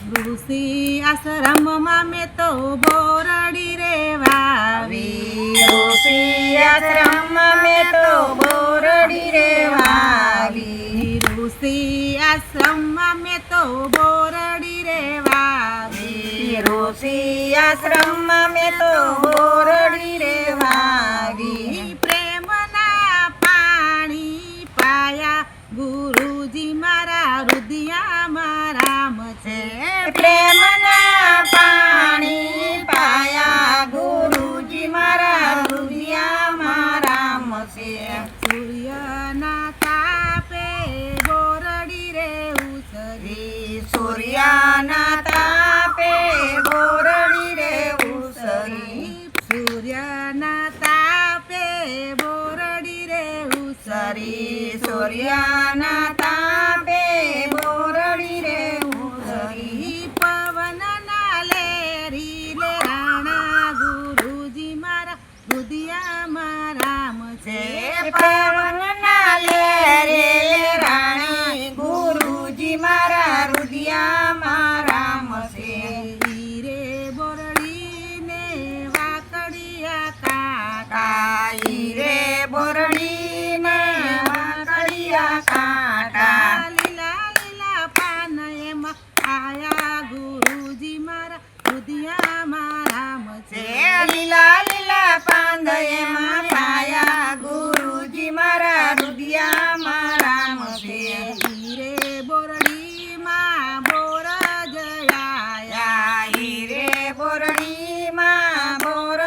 ઋષિ આશ્રમમાં મેં તો બોરડી રે વાવી, ઋષિ આશ્રમમાં મેં તો બોરડી રે વાવી, ઋષિ આશ્રમમાં મેં તો બોરડી રે વાવી, ઋષિ આશ્રમમાં મેં તો બોરડી રે વાવી, પ્રેમના પાણી પાયા ગુરુજી મારા હૃદયમાં રામ છે, પ્રેમના પાણી પાયા ગુરુજી મારા હૃદયમાં રામ છે, સૂર્યના તાપે બોરડી રે ઉસરી, સૂર્યના તાપે બોરડી રે ઉસરી, સૂર્યના તાપે બોરડી રે ઉસરી, સૂર્યના તાપે બોરડી રે ઉસરી, પવનના લેરી લેરાણા ગુરુજી મારા હૃદયમાં રામ છે, પવનના લેરે રાણી ગુરુજી મારા હૃદયમાં રામ છે, હીરે બોરડીને વાકડિયા કાંટા, કાઈ રે બોરડીને વાકડિયા કાંટા, લીલા લીલા પાન એમાં આયા ગુરુજી મારા હૃદયમાં રામ છે, લીલા લીલા પાંદ એમાં પાયા ગુરુજી મારા હૃદયમાં રામ છે, હીરે બોરડીમાં બોર જયા, હીરે બોરડીમાં બોર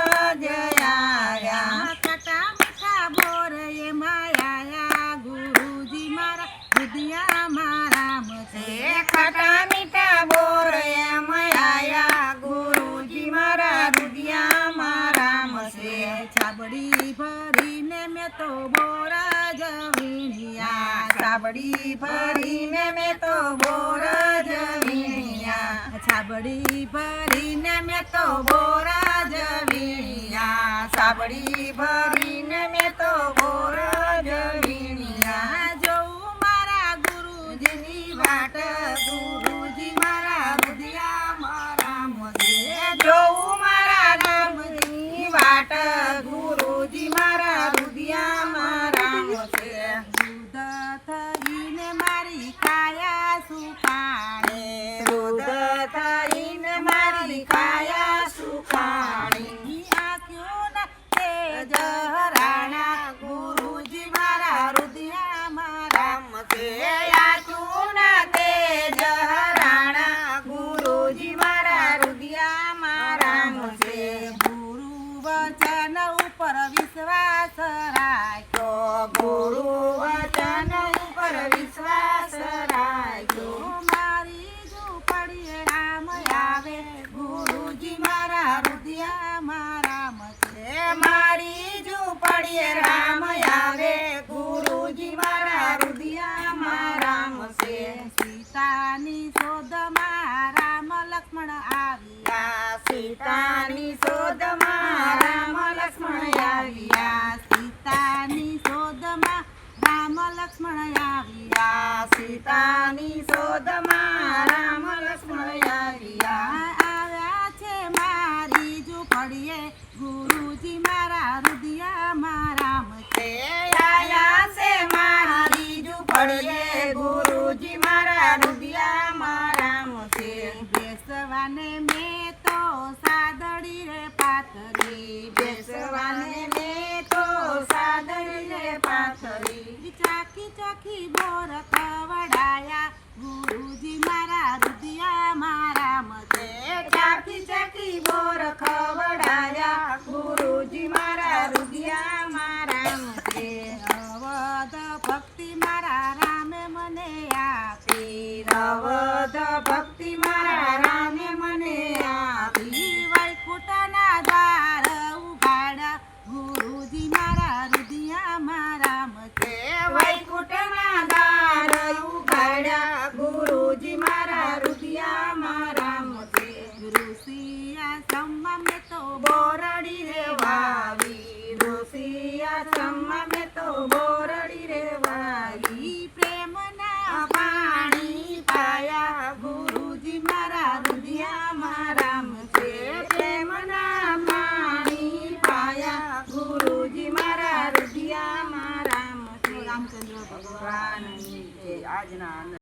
જયા, કટા મીઠા બોર એમાં આયા ગુરુજી મારા હૃદયમાં રામ છે, ખટા મીઠા બોર એમાં આયા ગુરુજી મારા હૃદયમાં રામ છે, છાબડી ભરીને મેં તો બોર જ વીણ્યા, સાબડી ભરીને મેં તો બોર જ વીણ્યા, છાબડી ભરીને મેં તો બોર જ વીણ્યા, સાબડી ભરીને મેં તો બોર જ વીણ્યા, જોઉં મારા ગુરુજીની વાટ, ગુરુજી મારા હૃદયમાં રામ છે, જોઉં મારા રામની વાટ, ગુરુજી મારા હૃદયમાં રામ છે, દૂધ થઈને મારી કાયા સુકાણે, રુદ્ર થઈને મારી કાયા સુખાણી, આંખ્યોના તેજ હરાણા ગુરુજી મારા હૃદયમાં રામ છે, આચુના તેજ હરાણા ગુરુજી મારા હૃદયમાં રામ છે, ગુરુ વચન ઉપર વિશ્વાસ રાખ્યો, ગુરુ વચન ઉપર વિશ્વાસ રાખ્યો, મારી ઝૂંપડીએ રામ આવે ગુરુજી મારા હૃદયમાં રામ છે, મારી ઝૂંપડીએ રામ આવે ગુરુજી મારા હૃદયમાં રામ છે, સીતાની શોધમાં રામ લક્ષ્મણ આવ્યા, સીતાની શોધમાં રામ લક્ષ્મણ આવ્યા, સીતાની શોધમાં રામ લક્ષ્મણ આવ્યા, સીતાની શોધમાં રામ લક્ષ્મણ આવ્યા, આવ્યા છે મારી ઝૂંપડીએ ગુરુજી મારા હૃદયમાં રામ છે, આયા છે મારી ઝૂંપડીએ ગુરુજી મારા હૃદયમાં રામ છે, બેસવાને મેં તો સાદડી રે પાથરી, બેસવાને મેં તો સાદડી રે પાથરી, ચાખી ચાખી બોર ખવડાયા ગુરુજી મારા હૃદયમાં રામ છે, ચાખી ચાખી બોર ખવડાયા ગુરુજી મારા હૃદયમાં રામ છે, અવધ ભક્તિ મારા રામે મને આપી, અવધ ભક્તિ મારા રામે મને આપી, વૈકુંઠના દ્વાર ઉઘાડા ગુરુજી મારા હૃદયમાં રામ છે, વૈકુંઠના દ્વાર ઉઘાડ્યા ગુરુજી મારા હૃદયમાં રામ છે, ઋષિ આશ્રમમાં મેં તો બોરડી રે વાવી, ઋષિ આશ્રમમાં મેં તો બોરડી રે વાવી, પ્રેમના પાણી પાયા ગુરુજી મારા રુદિયામાં રામ છે પ્રેમના પાણી પાયા ગુરુજી મારા રુદિયામાં રામ છે રામચંદ્ર ભગવાન ભગવાનની જય. આજના